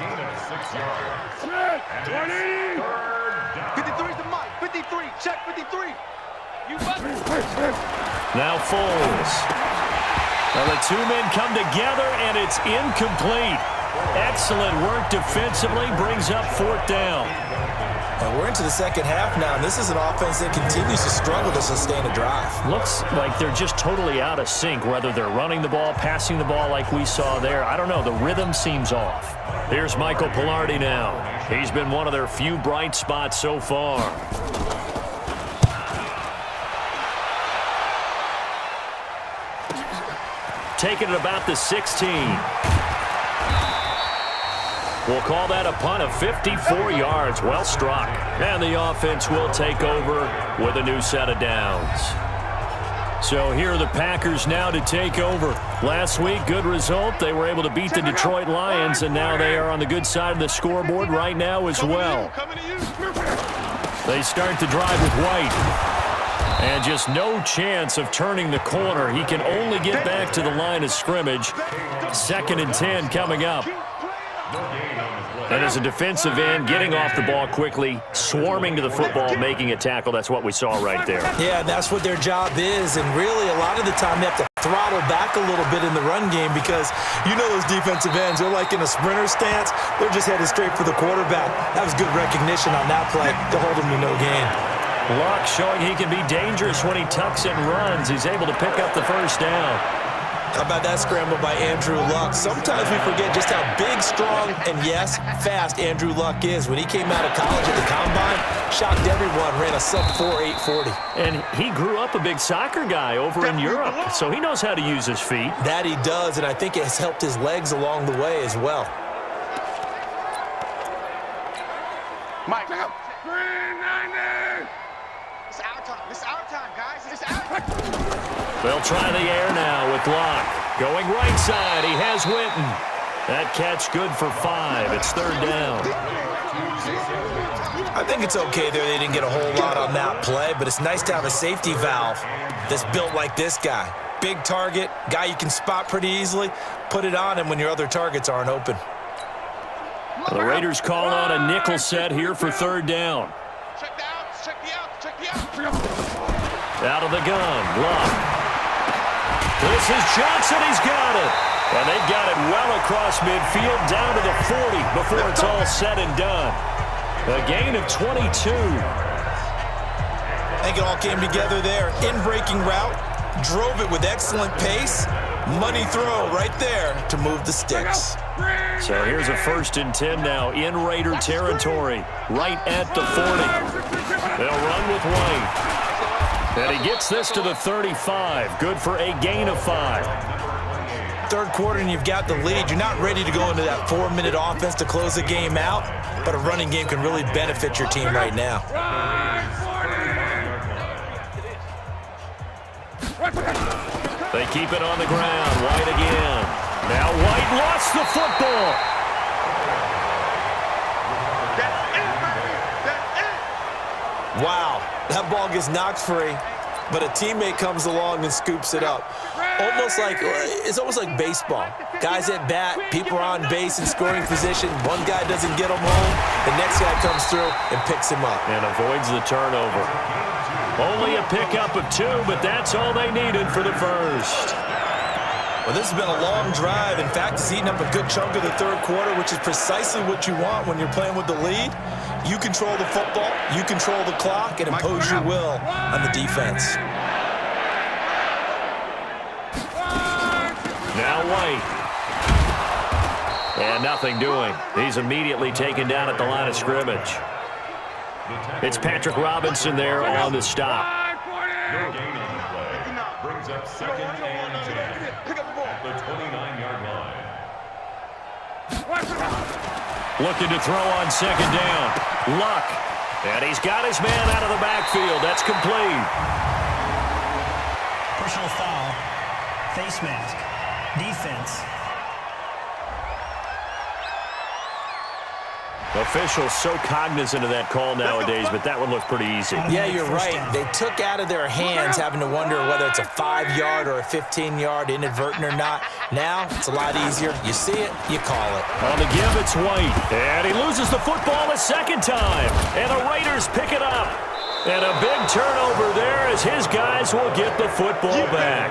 [SPEAKER 5] 53's the mic. 53. Check 53.
[SPEAKER 3] Now Foles. Now the two men come together, and it's incomplete. Excellent work defensively. Brings up 4th down.
[SPEAKER 4] And we're into the second half now, and this is an offense that continues to struggle to sustain a drive.
[SPEAKER 3] Looks like they're just totally out of sync, whether they're running the ball, passing the ball like we saw there. I don't know. The rhythm seems off. Here's Michael Pilardi now. He's been one of their few bright spots so far. Taking it about the 16. We'll call that a punt of 54 yards. Well struck. And the offense will take over with a new set of downs. So here are the Packers now to take over. Last week, good result. They were able to beat the Detroit Lions, and now they are on the good side of the scoreboard right now as well. They start the drive with White. And just no chance of turning the corner. He can only get back to the line of scrimmage. 2nd and 10 coming up. And as a defensive end, getting off the ball quickly, swarming to the football, making a tackle. That's what we saw right there.
[SPEAKER 4] Yeah, that's what their job is. And really, a lot of the time, they have to throttle back a little bit in the run game because you know those defensive ends, they're like in a sprinter stance. They're just headed straight for the quarterback. That was good recognition on that play to hold him to no gain.
[SPEAKER 3] Luck showing he can be dangerous when he tucks and runs. He's able to pick up the first down.
[SPEAKER 4] How about that scramble by Andrew Luck? Sometimes we forget just how big, strong, and yes, fast Andrew Luck is. When he came out of college at the Combine, shocked everyone, ran a sub-4 840.
[SPEAKER 3] And he grew up a big soccer guy over in Europe, so he knows how to use his feet.
[SPEAKER 4] That he does, and I think it has helped his legs along the way as well.
[SPEAKER 5] Mike, out. 390. It's our time. It's our time, guys. It's our time.
[SPEAKER 3] They'll try the air now with Locke. Going right side, he has Witten. That catch good for 5. It's 3rd down.
[SPEAKER 4] I think it's okay there. They didn't get a whole lot on that play, but it's nice to have a safety valve that's built like this guy. big target, guy you can spot pretty easily, put it on him when your other targets aren't open.
[SPEAKER 3] The Raiders call on a nickel set here for third down.
[SPEAKER 5] Check the outs, check the outs, check the outs.
[SPEAKER 3] Out of the gun, Luck. This is Johnson, he's got it. And they've got it well across midfield, down to the 40 before it's all said and done. A gain of 22.
[SPEAKER 4] I think it all came together there. In-breaking route, drove it with excellent pace. Money throw right there to move the sticks.
[SPEAKER 3] So here's a 1st and 10 now in Raider territory, right at the 40. They'll run with White. And he gets this to the 35. Good for a gain of 5.
[SPEAKER 4] Third quarter and you've got the lead. You're not ready to go into that 4-minute offense to close the game out, but a running game can really benefit your team right now.
[SPEAKER 3] They keep it on the ground. White again. Now White lost the football.
[SPEAKER 4] Wow, that ball gets knocked free, but a teammate comes along and scoops it up. It's almost like baseball. Guys at bat, people are on base in scoring position. One guy doesn't get him home, the next guy comes through and picks him up.
[SPEAKER 3] And avoids the turnover. Only a pickup of 2, but that's all they needed for the first.
[SPEAKER 4] Well, this has been a long drive. In fact, it's eaten up a good chunk of the third quarter, which is precisely what you want when you're playing with the lead. You control the football, you control the clock, and impose your will on the defense.
[SPEAKER 3] Now White. And nothing doing. He's immediately taken down at the line of scrimmage. It's Patrick Robinson there on the stop.
[SPEAKER 6] Your gain on the play brings up 2nd and 10 at the 29-yard line.
[SPEAKER 3] Looking to throw on 2nd down. Luck. And he's got his man out of the backfield. That's complete.
[SPEAKER 7] Personal foul. Face mask. Defense.
[SPEAKER 3] Officials so cognizant of that call nowadays, but that one looked pretty easy.
[SPEAKER 4] Yeah, you're right. They took out of their hands having to wonder whether it's a 5-yard or a 15-yard, inadvertent or not. Now, it's a lot easier. You see it, you call it.
[SPEAKER 3] On the give, it's White. And he loses the football a second time. And the Raiders pick it up. And a big turnover there as his guys will get the football back.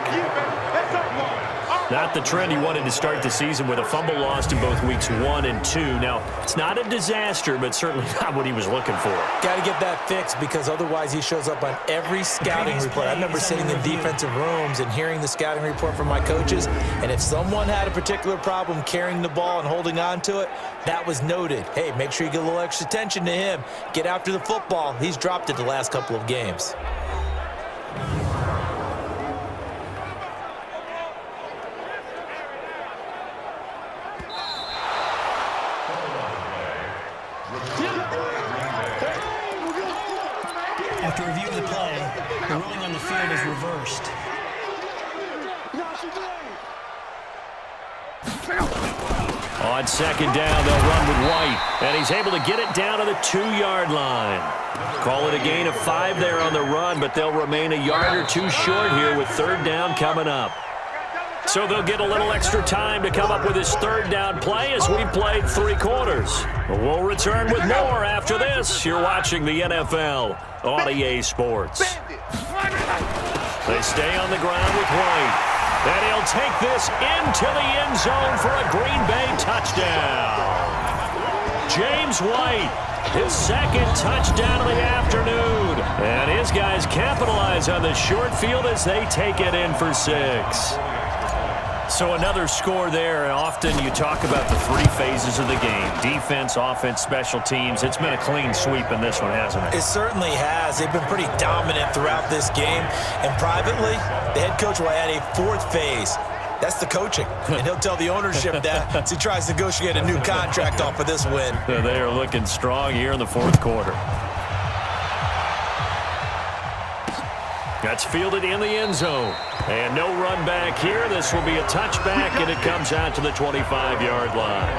[SPEAKER 3] Not the trend he wanted to start the season with a fumble lost in both weeks 1 and 2. Now, it's not a disaster, but certainly not what he was looking for.
[SPEAKER 4] Got to get that fixed because otherwise he shows up on every scouting report. I remember sitting in defensive rooms and hearing the scouting report from my coaches, and if someone had a particular problem carrying the ball and holding on to it, that was noted. Hey, make sure you get a little extra attention to him. Get after the football. He's dropped it the last couple of games.
[SPEAKER 7] After review of the play, the ruling on the field is reversed.
[SPEAKER 3] On 2nd down, they'll run with White, and he's able to get it down to the 2-yard line. Call it a gain of 5 there on the run, but they'll remain a yard or 2 short here with 3rd down coming up. So they'll get a little extra time to come up with his 3rd down play as we've played 3 quarters. We'll return with more after this. You're watching the NFL on EA Sports. They stay on the ground with White. And he'll take this into the end zone for a Green Bay touchdown. James White, his 2nd touchdown of the afternoon. And his guys capitalize on the short field as they take it in for 6. So another score there, and often you talk about the 3 phases of the game. Defense, offense, special teams. It's been a clean sweep in this one, hasn't it?
[SPEAKER 4] It certainly has. They've been pretty dominant throughout this game. And privately, the head coach will add a 4th phase. That's the coaching. And he'll tell the ownership that as he tries to negotiate a new contract off of this win.
[SPEAKER 3] They are looking strong here in the 4th quarter. That's fielded in the end zone. And no run back here. This will be a touchback, and it comes out to the 25-yard line.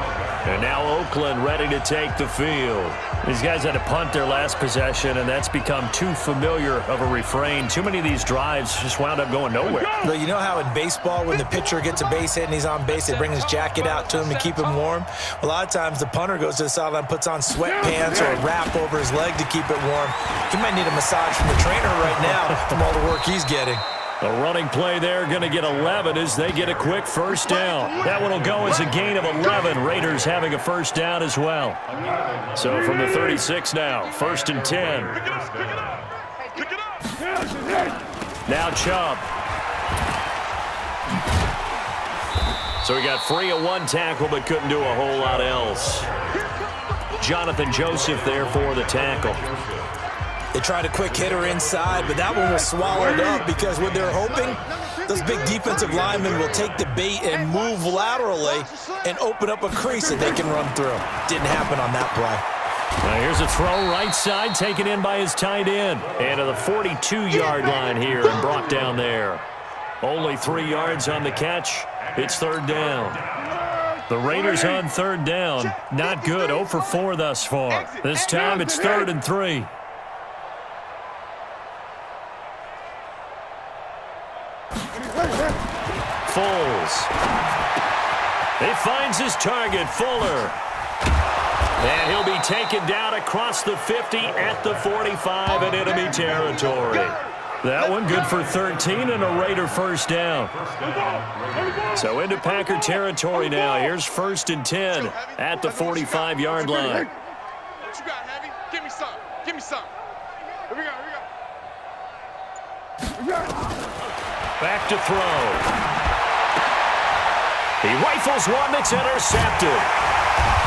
[SPEAKER 3] And now Oakland ready to take the field. These guys had to punt their last possession, and that's become too familiar of a refrain. Too many of these drives just wound up going nowhere.
[SPEAKER 4] Well, you know how in baseball, when the pitcher gets a base hit and he's on base, they bring his jacket out to him to keep him warm? A lot of times the punter goes to the sideline, puts on sweatpants or a wrap over his leg to keep it warm. He might need a massage from the trainer right now from all the work he's getting.
[SPEAKER 3] A running play there, going to get 11 as they get a quick first down. That one will go as a gain of 11. Raiders having a first down as well. So from the 36 now, 1st and 10. Now Chubb. So he got free of one tackle but couldn't do a whole lot else. Jonathan Joseph there for the tackle.
[SPEAKER 4] They tried a quick hitter inside, but that one was swallowed up because what they're hoping, those big defensive linemen will take the bait and move laterally and open up a crease that they can run through. Didn't happen on that play.
[SPEAKER 3] Now here's a throw right side taken in by his tight end. And to the 42-yard line here and brought down there. Only 3 yards on the catch. It's 3rd down. The Raiders on 3rd down. Not good. 0 for 4 thus far. This time it's 3rd and 3. Foles. He finds his target, Fuller. And he'll be taken down across the 50 at the 45 in enemy territory. That one good for 13 and a Raider first down. So into Packer territory now. Here's 1st and 10 at the 45-yard line.
[SPEAKER 5] What you got, Heavy? Give me some. Give me some. Here we go.
[SPEAKER 3] Back to throw. He rifles one that's intercepted.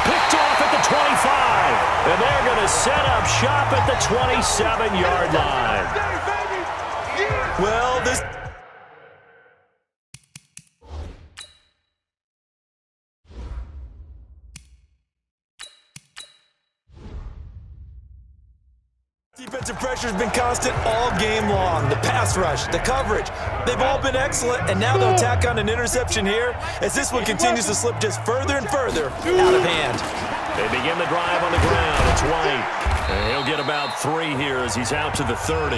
[SPEAKER 3] Picked off at the 25. And they're going to set up shop at the 27-yard line.
[SPEAKER 4] Well, this... Defensive pressure has been constant all game long. The pass rush, the coverage, they've all been excellent, and now they'll tack on an interception here as this one continues to slip just further and further out of hand.
[SPEAKER 3] They begin the drive on the ground. It's White. And he'll get about 3 here as he's out to the 30.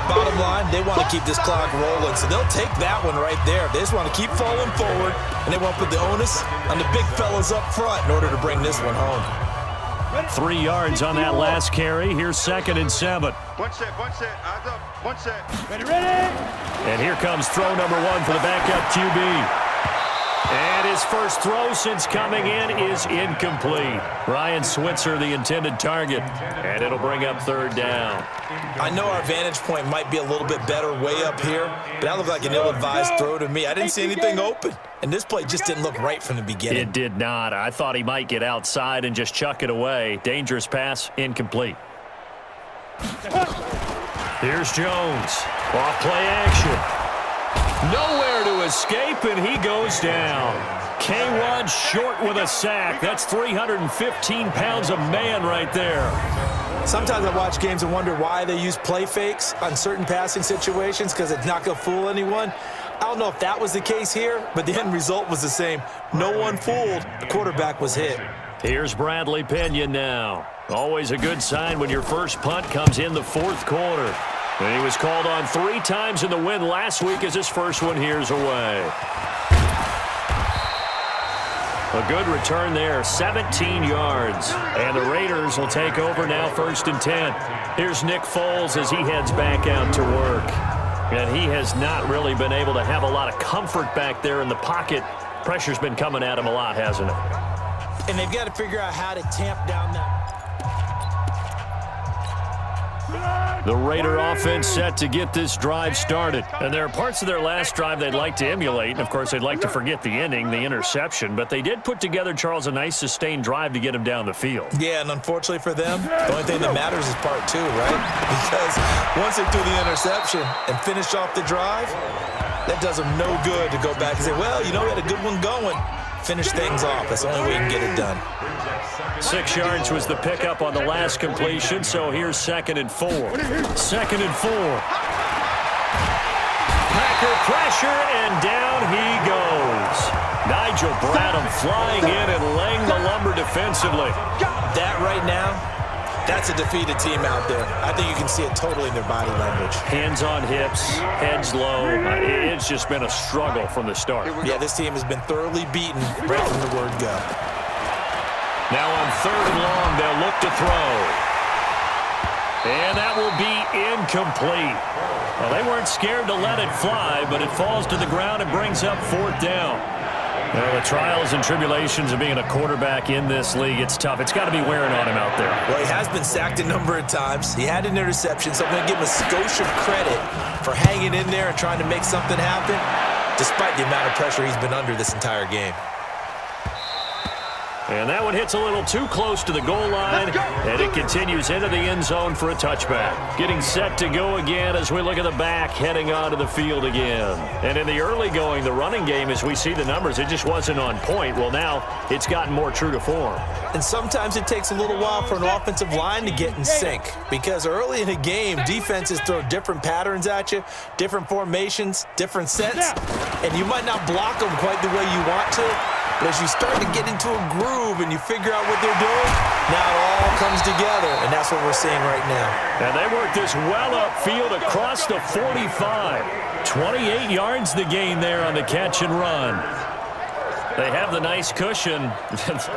[SPEAKER 4] Bottom line, they want to keep this clock rolling, so they'll take that one right there. They just want to keep falling forward, and they want to put the onus on the big fellas up front in order to bring this one home.
[SPEAKER 3] 3 yards on that last carry. Here's 2nd and 7.
[SPEAKER 5] One set. Eyes up. One set.
[SPEAKER 7] Ready.
[SPEAKER 3] And here comes throw number 1 for the backup QB. And his first throw since coming in is incomplete. Ryan Switzer, the intended target. And it'll bring up 3rd down.
[SPEAKER 4] I know our vantage point might be a little bit better way up here, but that looked like an ill-advised throw to me. I didn't see anything open, and this play just didn't look right from the beginning.
[SPEAKER 3] It did not. I thought he might get outside and just chuck it away. Dangerous pass, incomplete. Here's Jones. Off play action. Nowhere to escape, and he goes down. K1 short with a sack. That's 315 pounds of man right there.
[SPEAKER 4] Sometimes I watch games and wonder why they use play fakes on certain passing situations because it's not going to fool anyone. I don't know if that was the case here, but the end result was the same. No one fooled. The quarterback was hit.
[SPEAKER 3] Here's Bradley Pinion now. Always a good sign when your first punt comes in the 4th quarter. And he was called on 3 times in the win last week as his first one here's away. A good return there, 17 yards. And the Raiders will take over now 1st and 10. Here's Nick Foles as he heads back out to work. And he has not really been able to have a lot of comfort back there in the pocket. Pressure's been coming at him a lot, hasn't it?
[SPEAKER 4] And they've got to figure out how to tamp down that.
[SPEAKER 3] The Raider offense set to get this drive started. And there are parts of their last drive they'd like to emulate. And, of course, they'd like to forget the ending, the interception. But they did put together, Charles, a nice sustained drive to get him down the field.
[SPEAKER 4] Yeah, and unfortunately for them, the only thing that matters is part 2, right? Because once they do the interception and finish off the drive, that does them no good to go back and say, well, you know, we had a good one going. Finish things off. That's the only way you can get it done.
[SPEAKER 3] 6 yards was the pickup on the last completion, so here's 2nd and 4. 2nd and 4. Packer pressure, and down he goes. Mitchell Bradham flying in and laying the lumber defensively.
[SPEAKER 4] That right now, that's a defeated team out there. I think you can see it totally in their body language.
[SPEAKER 3] Hands on hips, heads low. It's just been a struggle from the start.
[SPEAKER 4] Yeah, this team has been thoroughly beaten right from the word go.
[SPEAKER 3] Now on 3rd and long, they'll look to throw. And that will be incomplete. Well, they weren't scared to let it fly, but it falls to the ground and brings up 4th down. Well, the trials and tribulations of being a quarterback in this league, it's tough. It's got to be wearing on him out there.
[SPEAKER 4] Well, he has been sacked a number of times. He had an interception, so I'm going to give him a skosh of credit for hanging in there and trying to make something happen, despite the amount of pressure he's been under this entire game.
[SPEAKER 3] And that one hits a little too close to the goal line, and it continues into the end zone for a touchback. Getting set to go again as we look at the back, heading onto the field again. And in the early going, the running game, as we see the numbers, it just wasn't on point. Well, now it's gotten more true to form.
[SPEAKER 4] And sometimes it takes a little while for an offensive line to get in sync, because early in a game, defenses throw different patterns at you, different formations, different sets, and you might not block them quite the way you want to. But as you start to get into a groove and you figure out what they're doing, now it all comes together, and that's what we're seeing right now.
[SPEAKER 3] And they work this well upfield across the 45. 28 yards the gain there on the catch and run. They have the nice cushion.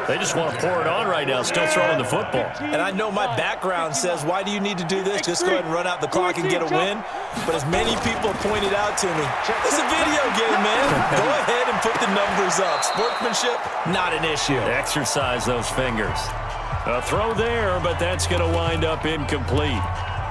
[SPEAKER 3] They just want to pour it on right now, still throwing the football.
[SPEAKER 4] And I know my background says, why do you need to do this? Just go ahead and run out the clock and get a win. But as many people have pointed out to me, it's a video game, man. Go ahead and put the numbers up. Sportsmanship, not an issue.
[SPEAKER 3] Exercise those fingers. A throw there, but that's going to wind up incomplete.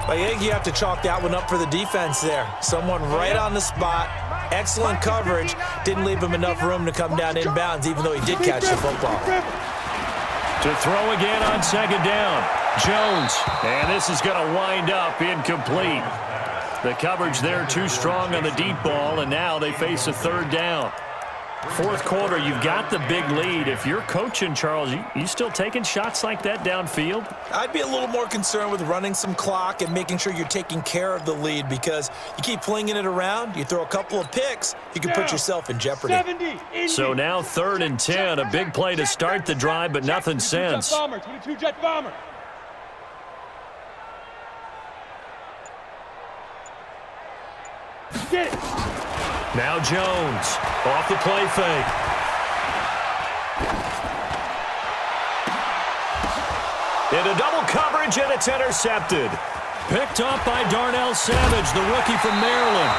[SPEAKER 4] I think you have to chalk that one up for the defense there. Someone right on the spot. Excellent coverage. Didn't leave him enough room to come down inbounds, even though he did catch the football.
[SPEAKER 3] To throw again on 2nd down. Jones. And this is going to wind up incomplete. The coverage there too strong on the deep ball, and now they face a 3rd down. 4th quarter, you've got the big lead. If you're coaching, Charles, you still taking shots like that downfield?
[SPEAKER 4] I'd be a little more concerned with running some clock and making sure you're taking care of the lead, because you keep flinging it around, you throw a couple of picks, you can put yourself in jeopardy.
[SPEAKER 3] So now 3rd and 10, a big play to start the drive, but nothing since.
[SPEAKER 5] Jet bomber. Get it.
[SPEAKER 3] Now Jones, off the play fake. Into double coverage, and it's intercepted. Picked up by Darnell Savage, the rookie from Maryland.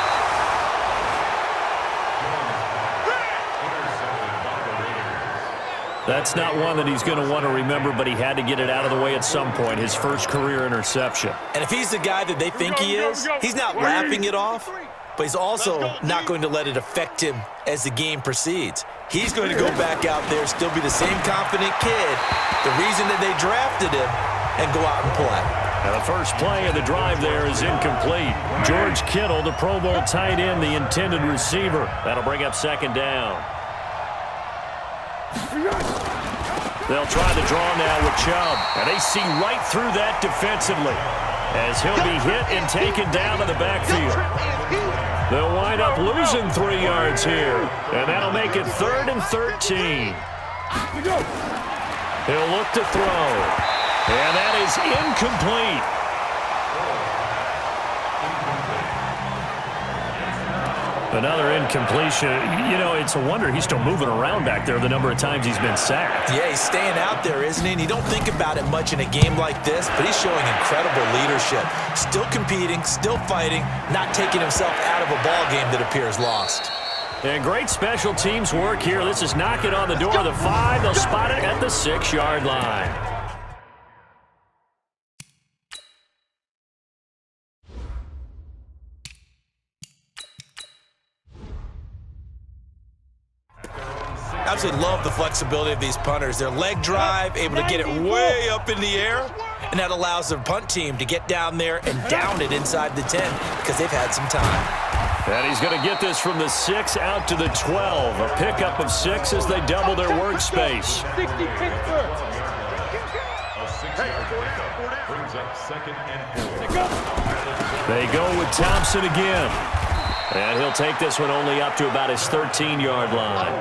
[SPEAKER 3] That's not one that he's going to want to remember, but he had to get it out of the way at some point, his first career interception.
[SPEAKER 4] And if he's the guy that they think he is, he's not laughing it off, but he's also not going to let it affect him as the game proceeds. He's going to go back out there, still be the same confident kid, the reason that they drafted him, and go out and play.
[SPEAKER 3] And the first play of the drive there is incomplete. George Kittle, the Pro Bowl tight end, the intended receiver. That'll bring up 2nd down. They'll try the draw now with Chubb, and they see right through that defensively as he'll be hit and taken down to the backfield. They'll wind up losing 3 yards here, and that'll make it 3rd and 13. He'll look to throw, and that is incomplete. Another incompletion. You know, it's a wonder he's still moving around back there the number of times he's been sacked.
[SPEAKER 4] Yeah, he's staying out there, isn't he? And you don't think about it much in a game like this, but he's showing incredible leadership. Still competing, still fighting, not taking himself out of a ball game that appears lost.
[SPEAKER 3] And great special teams work here. This is knocking on the door of the 5. They'll spot it at the 6-yard line.
[SPEAKER 4] Absolutely love the flexibility of these punters. Their leg drive, able to get it way up in the air, and that allows their punt team to get down there and down it inside the 10 because they've had some time.
[SPEAKER 3] And he's going to get this from the 6 out to the 12. A pickup of 6 as they double their workspace.
[SPEAKER 6] 60 Pittsburgh. A 6-yard pickup brings up 2nd and 4.
[SPEAKER 3] They go with Thompson again. And he'll take this one only up to about his 13-yard line.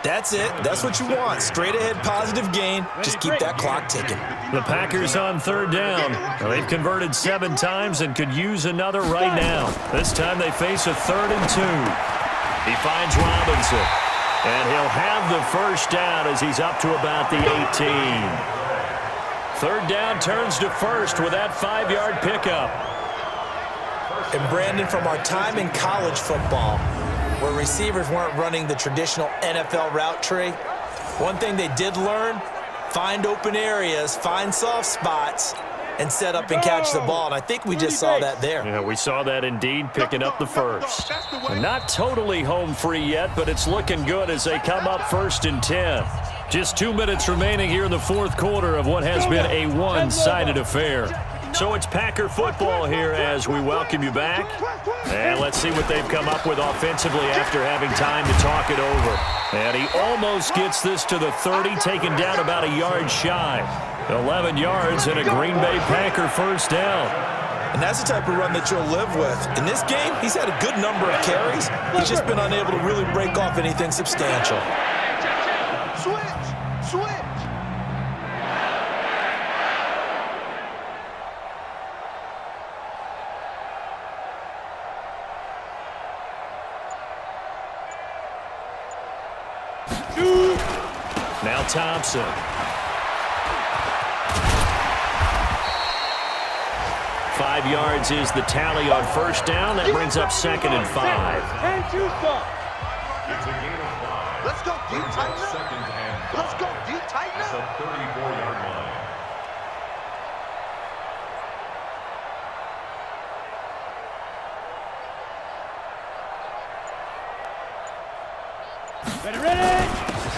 [SPEAKER 4] That's it. That's what you want. Straight ahead positive gain. Just keep that clock ticking.
[SPEAKER 3] The Packers on third down. Well, they've converted 7 times and could use another right now. This time they face a 3rd and 2. He finds Robinson. And he'll have the first down as he's up to about the 18. Third down turns to first with that 5-yard pickup.
[SPEAKER 4] And Brandon, from our time in college football, where receivers weren't running the traditional NFL route tree, one thing they did learn, find open areas, find soft spots, and set up and catch the ball. And I think we just saw that there.
[SPEAKER 3] Yeah, we saw that indeed, picking up the first. Not totally home free yet, but it's looking good as they come up 1st and 10. Just 2 minutes remaining here in the 4th quarter of what has been a one-sided affair. So it's Packer football here as we welcome you back. And let's see what they've come up with offensively after having time to talk it over. And he almost gets this to the 30, taken down about a yard shy. 11 yards and a Green Bay Packer first down.
[SPEAKER 4] And that's the type of run that you'll live with. In this game, he's had a good number of carries. He's just been unable to really break off anything substantial.
[SPEAKER 5] Switch!
[SPEAKER 3] Now Thompson. Five yards is the tally on first down. That brings up 2nd and 5.
[SPEAKER 6] It's a gain of 5.
[SPEAKER 5] Let's go, deep,
[SPEAKER 6] Brings up
[SPEAKER 5] tighten up.
[SPEAKER 6] 2nd and 5.
[SPEAKER 5] Let's go, deep, tighten
[SPEAKER 6] That's
[SPEAKER 5] up.
[SPEAKER 6] a 34-yard line.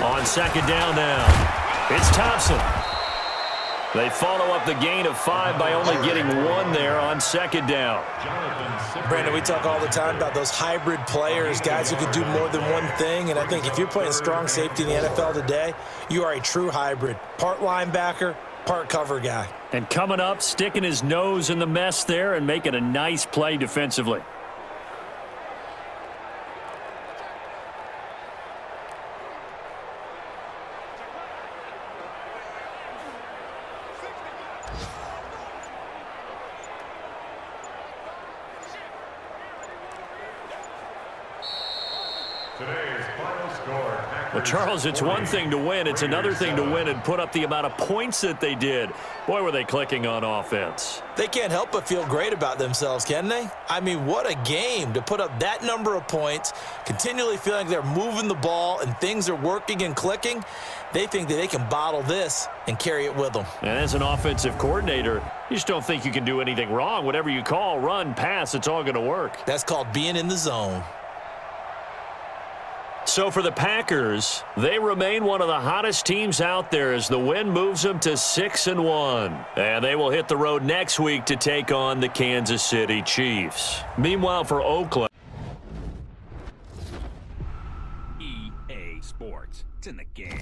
[SPEAKER 3] On 2nd down now, it's Thompson. They follow up the gain of 5 by only getting 1 there on 2nd down.
[SPEAKER 4] Brandon, we talk all the time about those hybrid players, guys who can do more than one thing. And I think if you're playing strong safety in the NFL today, you are a true hybrid. Part linebacker, part cover guy.
[SPEAKER 3] And coming up, sticking his nose in the mess there and making a nice play defensively.
[SPEAKER 6] Today's final score.
[SPEAKER 3] Well, Charles, it's one thing to win. It's another thing to win and put up the amount of points that they did. Boy, were they clicking on offense.
[SPEAKER 4] They can't help but feel great about themselves, can they? I mean, what a game to put up that number of points, continually feeling they're moving the ball and things are working and clicking. They think that they can bottle this and carry it with them.
[SPEAKER 3] And as an offensive coordinator, you just don't think you can do anything wrong. Whatever you call, run, pass, it's all going to work.
[SPEAKER 4] That's called being in the zone.
[SPEAKER 3] So for the Packers, they remain one of the hottest teams out there as the win moves them to 6-1. And they will hit the road next week to take on the Kansas City Chiefs. Meanwhile, for Oakland,
[SPEAKER 1] EA Sports. It's in the game.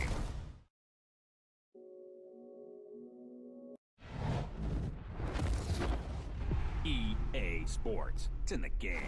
[SPEAKER 1] EA Sports. It's in the game.